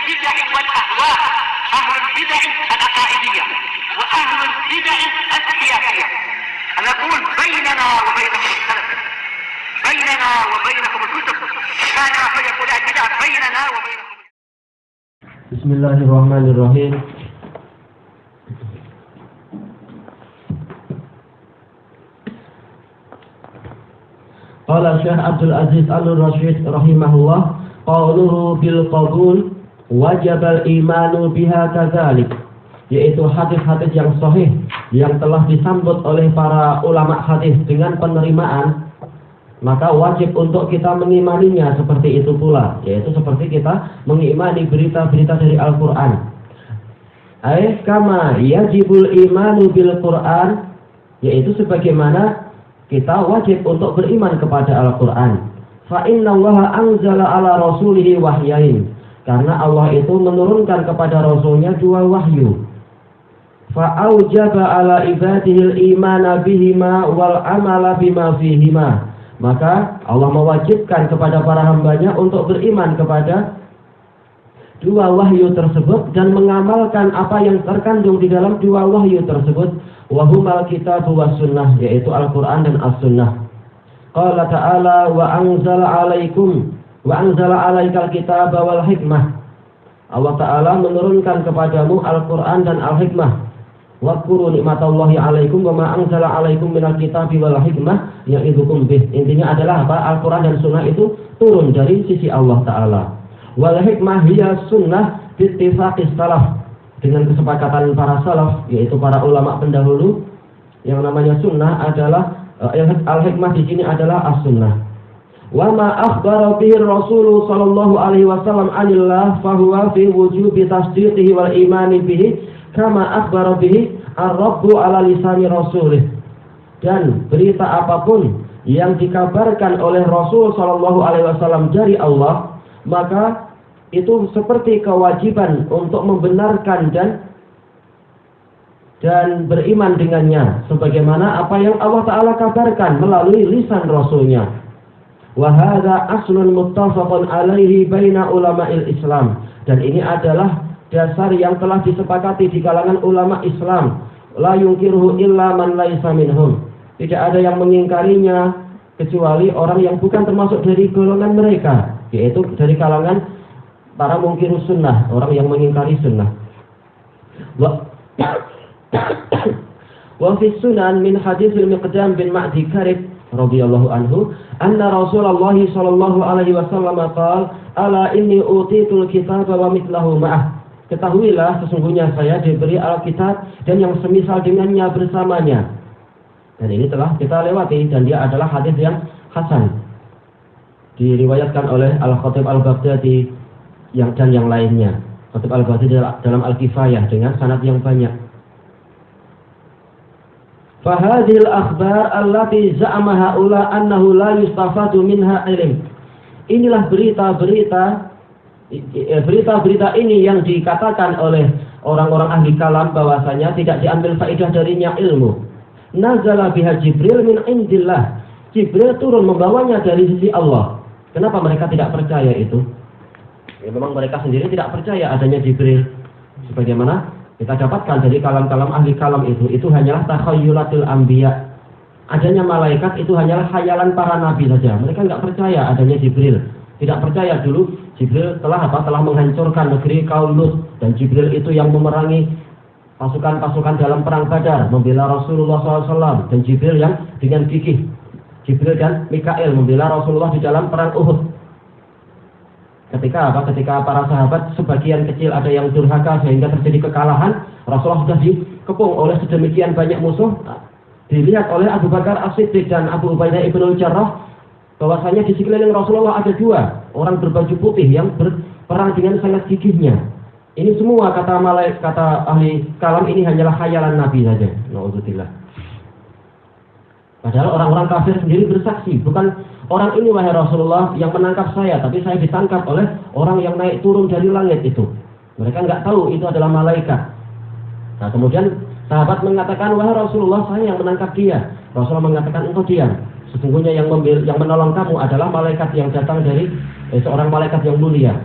البدع والأهواء، أهل البدع العقائدية وأهل البدع السياسية. أنا أقول بيننا وبينكم السلف، بيننا وبينكم الكتب، كان فيقول البدع بيننا وبينكم. بسم الله الرحمن الرحيم. Qala Syekh Abdul Aziz Al-Rashid rahimahullah, qauluhu bil qabul wajib al-imanu biha kadzalik, yaitu hadis-hadis yang sahih yang telah disambut oleh para ulama hadis dengan penerimaan, maka wajib untuk kita mengimaninya seperti itu pula, yaitu seperti kita mengimani berita-berita dari Al-Qur'an. Kama yajibul imanu bil Qur'an, yaitu sebagaimana kita wajib untuk beriman kepada Al-Qur'an. Fa innallaha anzala ala rasulihi wahyain, karena Allah itu menurunkan kepada rasulnya dua wahyu. Fa aujaba ala ibadihil imana bihima wal amala bima fihima, maka Allah mewajibkan kepada para hambanya untuk beriman kepada dua wahyu tersebut dan mengamalkan apa yang terkandung di dalam dua wahyu tersebut. Wahumal kitabu was sunnah, yaitu Al-Quran dan As-Sunnah. Qala ta'ala wa anzala alaikal kitaba wal hikmah. Allah Ta'ala menurunkan kepadamu Al-Quran dan Al-Hikmah. Wadhkuru nikmatallahi alaikum wa ma anzala alaikum minal kitabi wal hikmah ya'idukum bih. Intinya adalah apa? Al-Quran dan Sunnah itu turun dari sisi Allah Ta'ala. Wal hikmah hiya sunnah bittifaqis salaf, dengan kesepakatan para salaf, yaitu para ulama pendahulu. Yang namanya sunnah adalah al-hikmah di sini adalah as-sunnah. Wa ma akhbara bihi Rasul sallallahu alaihi wasallam anillah fa huwa fi wujubi tasdiqihi wal imani bihi kama akhbara bihi ar-rabbu ala lisani rasulih. Dan berita apapun yang dikabarkan oleh Rasul sallallahu alaihi wasallam dari Allah, maka itu seperti kewajiban untuk membenarkan dan beriman dengannya, sebagaimana apa yang Allah Ta'ala kabarkan melalui lisan Rasulnya. Wa hadza aslun muttafaqun alaihi baina ulama'il Islam, dan ini adalah dasar yang telah disepakati di kalangan ulama Islam. La yunkiruhu illa man laisa minhum, tidak ada yang mengingkarinya kecuali orang yang bukan termasuk dari golongan mereka, yaitu dari kalangan para mungkirus sunnah, orang yang mengingkari sunnah. Wa fi sunan min hadits al-Miqdam bin Ma'di Karib radhiyallahu anhu anna Rasulullah sallallahu alaihi wasallam qala ala inni utitul kitaba wa mithlahu ma'ah. Ketahuilah sesungguhnya saya diberi Alkitab dan yang semisal dengannya bersamanya. Dan ini telah kita lewati, dan dia adalah hadis yang hasan, diriwayatkan oleh Al-Khatib Al-Baghdadi dan yang lainnya. Khatib Al-Baghdadi dalam Al-Kifayah dengan sanad yang banyak. Fahadhil akhbar allati za'ama haula annahu la yustafadu minha ilm. Inilah berita-berita ini yang dikatakan oleh orang-orang ahli kalam bahwasanya tidak diambil faedah darinya ilmu. Nazala biha Jibril min indillah. Jibril turun membawanya dari sisi Allah. Kenapa mereka tidak percaya itu? Ya, memang mereka sendiri tidak percaya adanya Jibril. Sebagaimana kita dapatkan dari kalam-kalam ahli kalam itu hanyalah takhayyulatul anbiya. Adanya malaikat itu hanyalah khayalan para nabi saja. Mereka tidak percaya adanya Jibril. Tidak percaya dulu Jibril telah menghancurkan negeri kaum Lut, dan Jibril itu yang memerangi pasukan-pasukan dalam perang Badar, membela Rasulullah SAW, dan Jibril yang dengan gigih, Jibril dan Mikail membela Rasulullah di dalam perang Uhud. Ketika para sahabat sebagian kecil ada yang durhaka sehingga terjadi kekalahan, Rasulullah sudah dikepung oleh sedemikian banyak musuh. Dilihat oleh Abu Bakar As-Siddiq dan Abu Ubaidah ibn Jarrah bahwasanya di sekeliling Rasulullah ada dua orang berbaju putih yang berperang dengan sangat gigihnya. Ini semua kata ahli kalam ini hanyalah khayalan Nabi saja. Nauzubillah. Padahal orang-orang kafir sendiri bersaksi, bukan orang ini wahai Rasulullah yang menangkap saya, tapi saya ditangkap oleh orang yang naik turun dari langit itu. Mereka nggak tahu itu adalah malaikat. Nah, kemudian sahabat mengatakan, wahai Rasulullah, saya yang menangkap dia. Rasulullah mengatakan, engkau diam. Sesungguhnya yang menolong kamu adalah malaikat yang datang dari seorang malaikat yang mulia.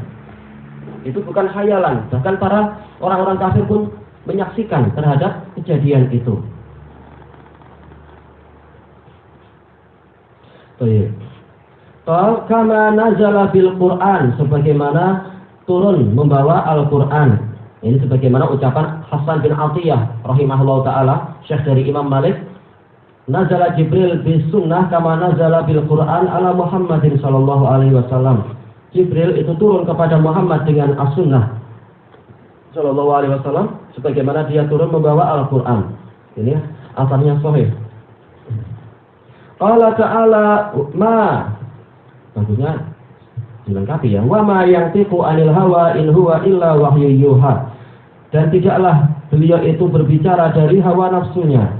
itu bukan khayalan. Bahkan para orang-orang kafir pun menyaksikan terhadap kejadian itu. Kama nazala bil Quran, sebagaimana turun membawa Al-Quran. Ini sebagaimana ucapan Hasan bin Atiyah rahimahullah ta'ala, syekh dari Imam Malik. Nazala Jibril bis sunnah kama nazala bil Quran ala Muhammadin sallallahu alaihi wasallam. Jibril itu turun kepada Muhammad dengan as-sunnah sallallahu alaihi wasallam sebagaimana dia turun membawa Al-Quran. Ini asalnya sahih. Allah Ta'ala bagusnya dilengkapi ya. Wa ma yantiqu anil hawa in huwa illa wahyu yuha. Dan tidaklah beliau itu berbicara dari hawa nafsunya.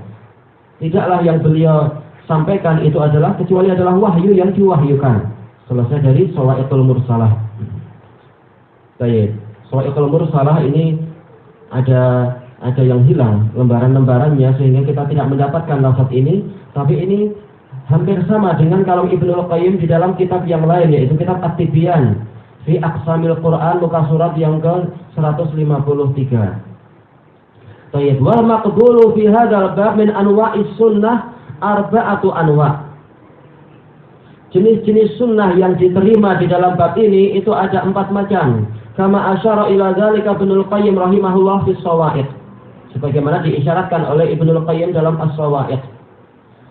Tidaklah yang beliau sampaikan itu adalah kecuali adalah wahyu yang diwahyukan. Selesai dari Shawaiqul Mursalah. Baik, Shawaiqul Mursalah ini ada yang hilang lembaran-lembarannya sehingga kita tidak mendapatkan lafaz ini, tapi ini hampir sama dengan kalam Ibnul Qayyim di dalam kitab yang lain, yaitu kitab At-Tibyan fi Aqsamil Quran, muka surat yang ke-153. Baik, wal maqbulu fi hadzal bab min anwa'is sunnah arba'atu anwa'. Jenis-jenis sunnah yang diterima di dalam bab ini itu ada 4 macam. Kama asyara ila dzalika Ibnul Qayyim rahimahullah fi Shawaiq. Sebagaimana diisyaratkan oleh Ibnul Qayyim dalam As-Shawaiq.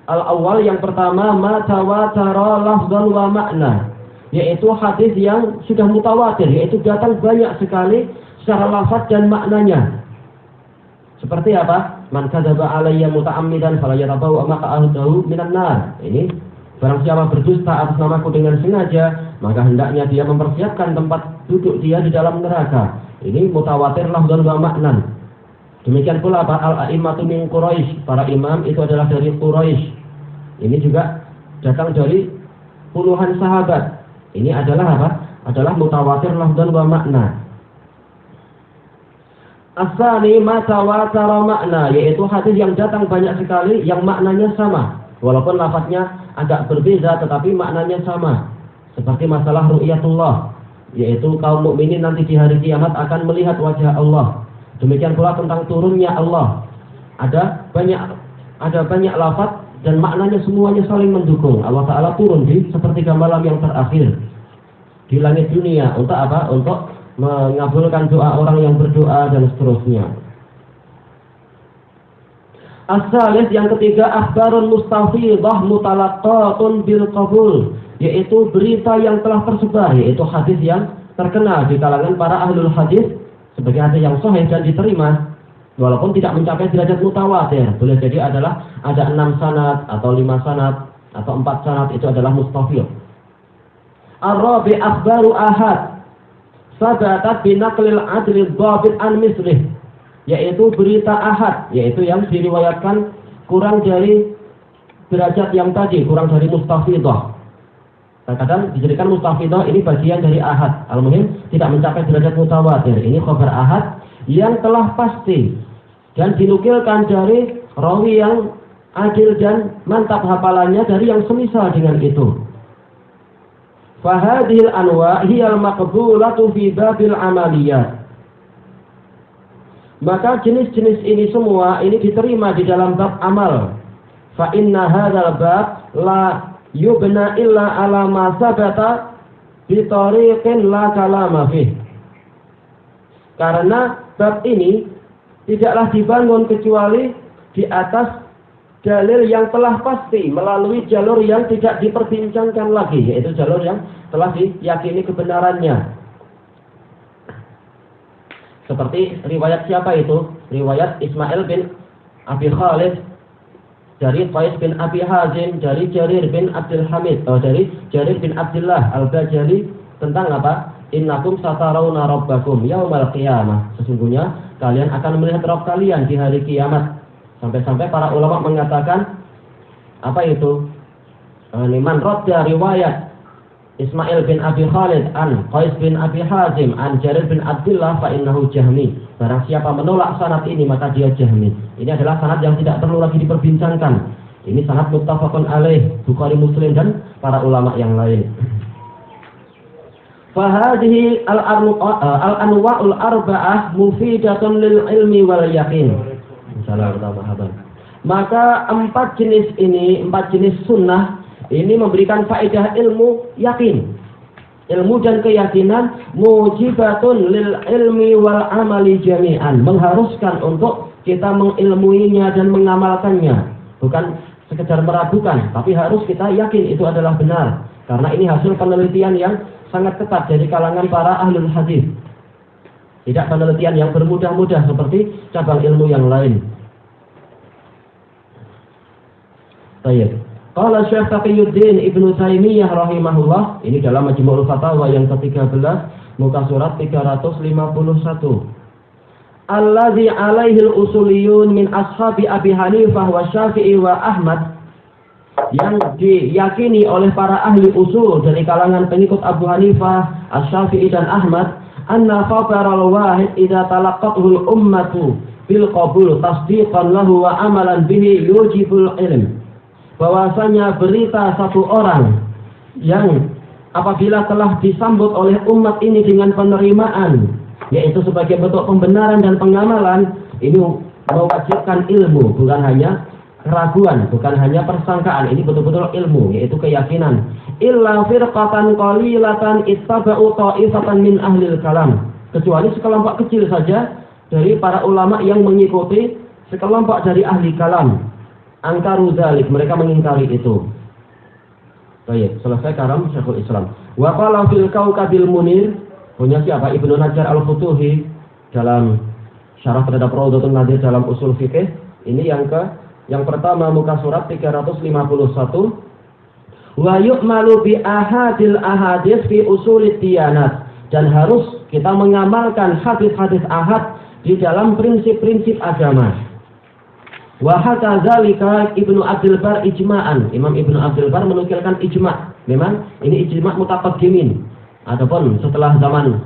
Al-awwal yang pertama ma tawatara lafzan wa makna, yaitu hadis yang sudah mutawatir, yaitu datang banyak sekali secara lafaz dan maknanya. Seperti apa? Man kadzaba alayya muta'ammidan falyatabawa maq'adahu minan nar. Ini barang siapa berdusta atas namaku dengan sengaja, maka hendaknya dia mempersiapkan tempat duduk dia di dalam neraka. Ini mutawatir lafzan wa maknan. Demikian pula apa? Al-a'immatu min Quraisy, para imam itu adalah dari Quraisy. Ini juga datang dari puluhan sahabat. Ini adalah apa? Adalah mutawatir lafzan wa makna. As-tsani ma tawatara makna, yaitu hadis yang datang banyak sekali yang maknanya sama. Walaupun lafaznya agak berbeda tetapi maknanya sama. Seperti masalah ru'yatullah, yaitu kaum mukminin nanti di hari kiamat akan melihat wajah Allah. Demikian pula tentang turunnya Allah. Ada banyak lafaz dan maknanya semuanya saling mendukung. Allah Ta'ala turun di sepertiga malam yang terakhir di langit dunia. Untuk apa? Untuk mengabulkan doa orang yang berdoa dan seterusnya. As-salis yang ketiga, akhbarun mustafidah mutalaqqatun bil qabul, yaitu berita yang telah tersebar, yaitu hadis yang terkenal di kalangan para ahlul hadis sebagai hadis yang sahih dan diterima. Walaupun tidak mencapai derajat mutawatir, boleh jadi adalah ada 6 sanad atau 5 sanad atau 4 sanad, itu adalah mustafid. Ar-rabi akhbaru ahad sabatat binaqlil adli dhabit an mislih, yaitu berita ahad, yaitu yang diriwayatkan kurang dari derajat yang tadi, kurang dari mustafidah. Kadang dijadikan mustafidah ini bagian dari ahad. Al-muhim tidak mencapai derajat mutawatir. Ini khabar ahad yang telah pasti dan dinukilkan dari rawi yang adil dan mantap hafalannya dari yang semisal dengan itu. Fahadhil anwa' hiyal maqbulatu fi babil amaliyat. Maka jenis-jenis ini semua ini diterima di dalam bab amal. Fa inna hadzal bab la yubna illa ala ma sabata bi tariqin la kalama fih. Karena bab ini tidaklah dibangun kecuali di atas dalil yang telah pasti melalui jalur yang tidak diperbincangkan lagi, yaitu jalur yang telah diyakini kebenarannya. Seperti riwayat siapa itu? Riwayat Ismail bin Abi Khalid dari Qais bin Abi Hazim, dari Jarir bin Abdul Hamid, atau dari Jarir bin Abdullah Al-Bajali tentang apa? Innakum satarawna rabbakum yaumal qiyamah. Sesungguhnya kalian akan melihat Rabb kalian di hari kiamat. Sampai-sampai para ulama mengatakan apa itu? Man radda riwayat Ismail bin Abi Khalid an Qais bin Abi Hazim an Jarir bin Abdullah fa innahu jahmi. Barang siapa menolak sanad ini maka dia jahmi. Ini adalah sanad yang tidak perlu lagi diperbincangkan. Ini sanad muttafaqun alaih, Bukhari, Muslim dan para ulama yang lain. Fahadhihi al-anwa'ul arba'ah mufidatun lil ilmi wal yaqin. Maka 4 jenis sunnah ini memberikan faedah ilmu yakin. Ilmu dan keyakinan mujibatun lil ilmi wal amali jami'an, mengharuskan untuk kita mengilmuinya dan mengamalkannya. Bukan sekedar meragukan, tapi harus kita yakin itu adalah benar. Karena ini hasil penelitian yang sangat ketat dari kalangan para ahlul hadis. Tidak penelitian yang bermudah-mudah seperti cabang ilmu yang lain. Baik. Qala Syekh Taqiyuddin Ibnu Taimiyah rahimahullah, ini dalam Majmu'ul Fatawa yang ke-13, muka surat 351. Allazi alaihi al-usuliyun min ashabi Abi Hanifah wa Syafi'i wa Ahmad, yang diyakini oleh para ahli usul dari kalangan pengikut Abu Hanifah, Asy-Syafi'i dan Ahmad, anna khabaral wahid idza talaqqathu al-ummatu bil qabul tasdiqan lahu wa amalan bihi yujibul ilm. Bahwasanya berita satu orang yang apabila telah disambut oleh umat ini dengan penerimaan, yaitu sebagai bentuk pembenaran dan pengamalan, ini mewajibkan ilmu, bukan hanya keraguan, bukan hanya persangkaan. Ini betul-betul ilmu, yaitu keyakinan. Illa firqatan qalilatan ittaba'u ta'ifatan min ahlil kalam, kecuali sekelompok kecil saja dari para ulama yang mengikuti sekelompok dari ahli kalam. Angkaru dzalik, mereka mengingkari itu. Baik, selesai karam Syekhul Islam. Wa qala fil kaukabil munir, punya siapa? Ibnu Najjar Al-Futuhi dalam syarah terhadap Rawdatun Nadir dalam usul fikih. Ini yang pertama muka surat 351. Wa yu'malu bi ahadil ahadits fi usulid diyanat, dan harus kita mengamalkan hadis-hadis ahad di dalam prinsip-prinsip agama. Wa hadza zalika Ibnu Abdul Bar ijma'an. Imam Ibnu Abdul Bar menukilkan ijma'. Memang ini ijma' mutaqaddimin. Adapun setelah zaman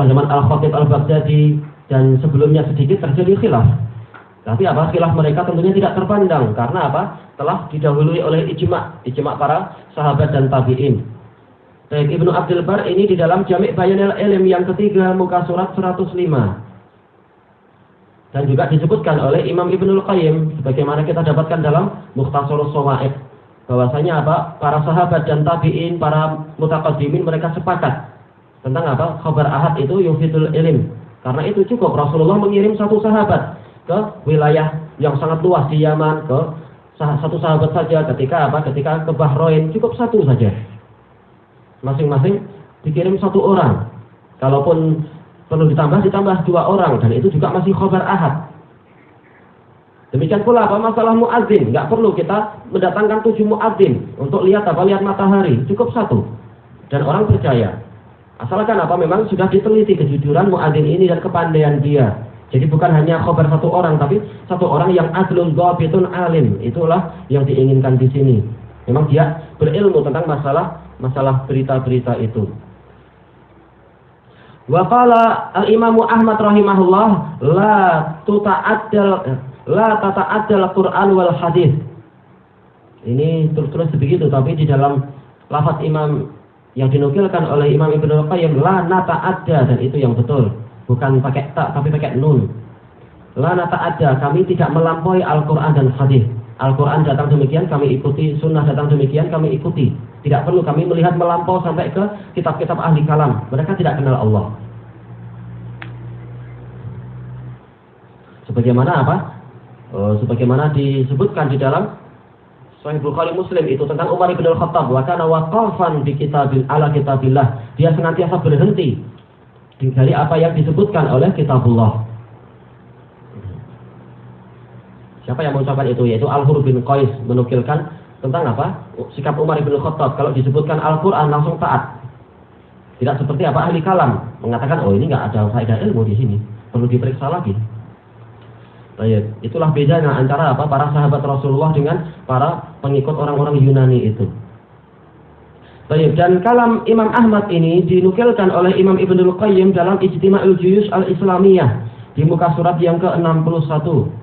Al-Khatib Al-Baghdadi dan sebelumnya sedikit terjadi khilaf. Tapi khilaf mereka tentunya tidak terpandang karena telah didahului oleh ijma' para sahabat dan tabi'in. Baik, Ibnu Abdul Bar ini di dalam Jami' Bayanil Ilm yang ketiga muka surat 105. Dan juga disebutkan oleh Imam Ibnul Qayyim sebagaimana kita dapatkan dalam Mukhtasarus Shawaid, bahwasanya para sahabat dan tabi'in, para mutaqaddimin, mereka sepakat tentang khabar ahad itu yufidul ilm. Karena itu cukup Rasulullah mengirim satu sahabat ke wilayah yang sangat luas di Yaman, ke satu sahabat saja ketika ke Bahrain, cukup satu saja. Masing-masing dikirim satu orang. Kalaupun perlu ditambah 2 orang, dan itu juga masih khabar ahad. Demikian pula masalah muadzin, nggak perlu kita mendatangkan 7 muadzin untuk lihat matahari, cukup 1 dan orang percaya. Asalkan memang sudah diteliti kejujuran muadzin ini dan kepandaian dia. Jadi bukan hanya khabar 1 orang, tapi 1 orang yang adlun dhabitun alim. Itulah yang diinginkan di sini. Memang dia berilmu tentang masalah berita-berita itu. Wa qala al-Imam Ahmad rahimahullah la tata'addal Qur'an wal hadis. Ini terus begitu, tapi di dalam lafaz imam yang dinukilkan oleh Imam Ibnu Qayyim la nata'adda, dan itu yang betul. Bukan pakai ta tapi pakai nun. La nata'adda, kami tidak melampaui Al-Qur'an dan hadis. Al-Qur'an datang demikian kami ikuti, sunnah datang demikian kami ikuti. Tidak perlu kami melihat melampau sampai ke kitab-kitab ahli kalam. Mereka tidak kenal Allah. Sebagaimana sebagaimana disebutkan di dalam Sahih Bukhari Muslim itu tentang Umar bin Al-Khattab, wa kana waqafan bi kitabillah. Dia senantiasa berhenti dari apa yang disebutkan oleh kitabullah. Siapa yang mengucapkan itu? Yaitu Al-Hur bin Qais menukilkan tentang sikap Umar bin Al-Khattab kalau disebutkan Al-Qur'an langsung taat. Tidak seperti ahli kalam mengatakan ini enggak ada faedah ilmu di sini, perlu diperiksa lagi. Baik, itulah bedanya antara para sahabat Rasulullah dengan para pengikut orang-orang Yunani itu. Baik, dan kalam Imam Ahmad ini dinukilkan oleh Imam Ibnul Qayyim dalam Ijtima'ul Juyush Al-Islamiyah di muka surat yang ke-61.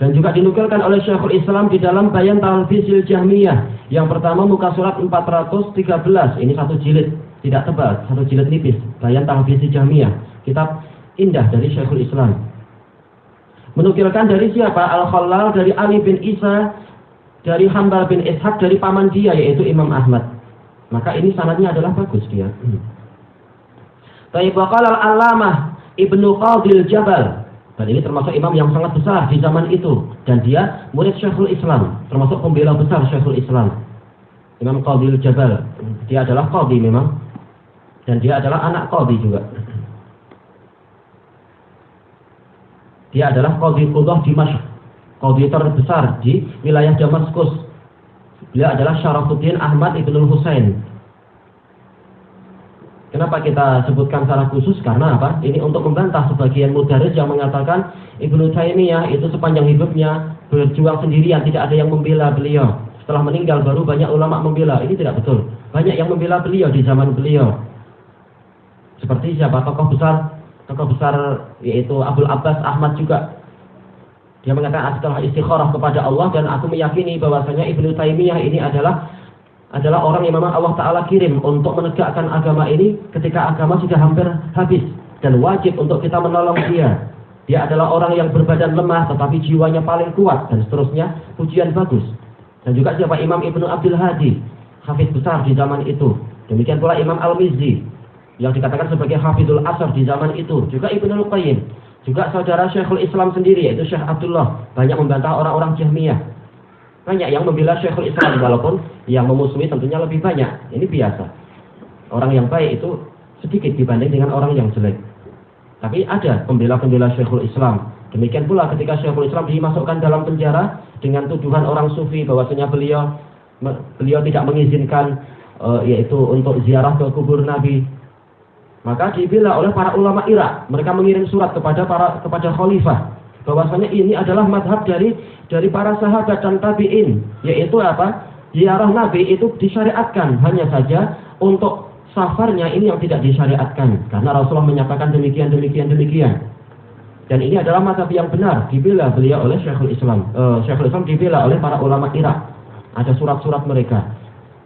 Dan juga dinukilkan oleh Syekhul Islam di dalam Bayan Talbisil Jahmiyah yang pertama muka surat 413. Ini 1 jilid. tidak tebal, 1 jilid nipis, Bayan Talbisi Jahmiyah, kitab indah dari Syekhul Islam. Menukilkan dari siapa? Al-Khallal dari Ali bin Isa, dari Hambal bin Ishaq, dari paman dia yaitu Imam Ahmad. Maka ini sanadnya adalah bagus dia. Taib waqala al-Allamah Ibnu Qadil Jabal. Dan ini termasuk imam yang sangat besar di zaman itu, dan dia murid Syekhul Islam, termasuk pembela besar Syekhul Islam. Imam Qadil Jabal, dia adalah qadhi memang, dan dia adalah anak qadhi juga. Dia adalah qadhi Qudah Dimashq, qadhi terbesar di wilayah Damaskus. Beliau adalah Syarafuddin Ahmad Ibnul Husain. Kenapa kita sebutkan secara khusus? Karena apa? Ini untuk membantah sebagian mudaris yang mengatakan Ibnu Taimiyah itu sepanjang hidupnya berjuang sendirian, tidak ada yang membela beliau. Setelah meninggal baru banyak ulama membela. Ini tidak betul. Banyak yang membela beliau di zaman beliau. Seperti siapa? Tokoh besar yaitu Abdul Abbas Ahmad juga. Dia mengatakan setelah istikharah kepada Allah, dan aku meyakini bahwasanya Ibnu Taimiyah ini adalah orang yang memang Allah Ta'ala kirim untuk menegakkan agama ini ketika agama sudah hampir habis, dan wajib untuk kita menolong dia. Dia adalah orang yang berbadan lemah tetapi jiwanya paling kuat, dan seterusnya. Pujian bagus. Dan juga siapa? Imam Ibnu Abdul Hadi, hafiz besar di zaman itu. Demikian pula Imam Al-Mizzi yang dikatakan sebagai hafizul asar di zaman itu. Juga Ibnul Qayyim, juga saudara Syekhul Islam sendiri yaitu Syekh Abdullah, banyak membantah orang-orang Jahmiyah. Banyak yang membela Syekhul Islam, walaupun yang memusuhi tentunya lebih banyak. Ini biasa. Orang yang baik itu sedikit dibanding dengan orang yang jelek. Tapi ada pembela-pembela Syekhul Islam. Demikian pula ketika Syekhul Islam dimasukkan dalam penjara dengan tuduhan orang sufi bahwasanya beliau tidak mengizinkan yaitu untuk ziarah ke kubur Nabi. Maka dibela oleh para ulama Irak. Mereka mengirim surat kepada khalifah bahwasanya ini adalah madhab dari para sahabat dan tabi'in, yaitu apa? Ziarah Nabi itu disyariatkan, hanya saja untuk safarnya ini yang tidak disyariatkan, karena Rasulullah menyatakan demikian. Dan ini adalah madhab yang benar, dibela beliau oleh Syekhul Islam. Syekhul Islam dibela oleh para ulama Irak. Ada surat-surat mereka.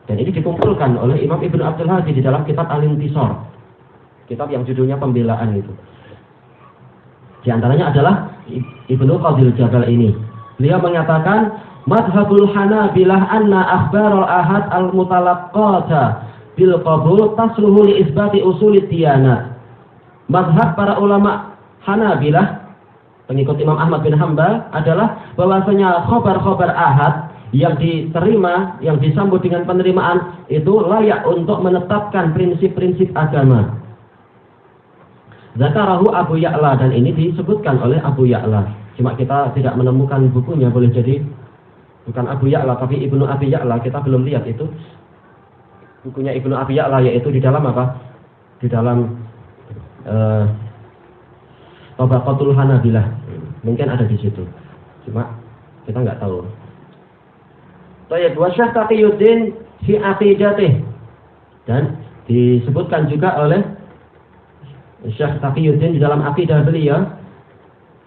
Dan ini dikumpulkan oleh Imam Ibnu Abdul Hadi di dalam kitab Al-Intisar, kitab yang judulnya pembelaan itu. Di antaranya adalah Ibnu Qadil Jabal ini. Beliau mengatakan madhabul Hanabilah anna akhbarul ahad al-mutalaqqata bil qabul tasluhu li isbati usulid diyanat. Madhab para ulama Hanabilah, pengikut Imam Ahmad bin Hanbal, adalah bahwasanya khabar-khabar ahad yang diterima, yang disambut dengan penerimaan itu layak untuk menetapkan prinsip-prinsip agama. Zakarahu Abu Ya'la, dan ini disebutkan oleh Abu Ya'la. Cuma kita tidak menemukan bukunya, boleh jadi bukan Abu Ya'la tapi Ibnu Abi Ya'la, kita belum lihat itu. Bukunya Ibnu Abi Ya'la yaitu di dalam apa? Di dalam Tabaqatul Hanabilah. Mungkin ada di situ. Cuma kita nggak tahu. Tayyib wa Syekh Taqiyuddin fi aqidatih. Dan disebutkan juga oleh Syekh Taqiyuddin di dalam akidah beliau,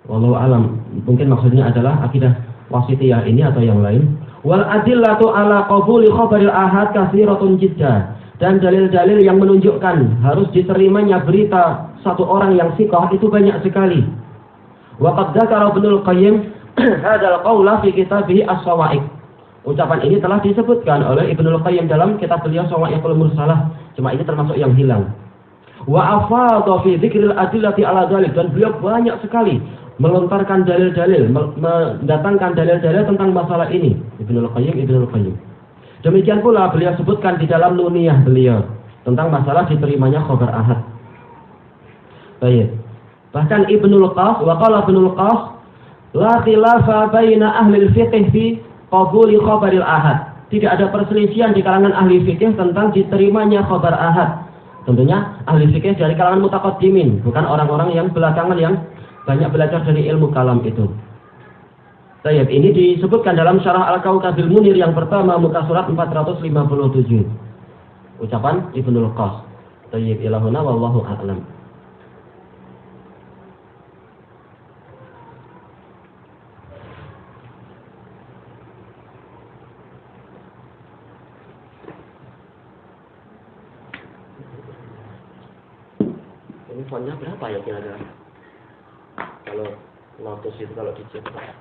wallahu alam, mungkin maksudnya adalah akidah wasitiyah ini atau yang lain. Wal adillatu ala qabuli khabaril ahad katsiratun jiddan. Dan dalil-dalil yang menunjukkan harus diterimanya berita satu orang yang thiqah itu banyak sekali. Wa qad dzakara Ibnul Qayyim hadzal qaula fi kitabih As-Shawa'iq. Ucapan ini telah disebutkan oleh Ibnul Qayyim dalam kitab beliau Shawa'iqul Mursalah. Cuma ini termasuk yang hilang. Wa afadha fi dzikril adillati ala dzalik, dan beliau banyak sekali melontarkan dalil-dalil, mendatangkan dalil-dalil tentang masalah ini. Ibnul Qayyim. Demikian pula beliau sebutkan di dalam Nuniyah beliau tentang masalah diterimanya khabar ahad. Baik. Bahkan Ibnul Qas, wa qala Ibnul Qas, la khilafa baina ahli al-fiqh fi qabuli khabaril ahad. Tidak ada perselisihan di kalangan ahli fikih tentang diterimanya khabar ahad. Tentunya ahli fikih dari kalangan mutaqaddimin, bukan orang-orang yang belakangan yang banyak belajar dari ilmu kalam itu. Tayyib, ini disebutkan dalam Syarah Al-Kaukabil Munir yang pertama, muka surat 457. Ucapan Ibnul Qas. Tayyib, ilahuna wallahu a'lam. Ini fontnya berapa ya kira-kira? Kalau Lotus itu kalau dicetak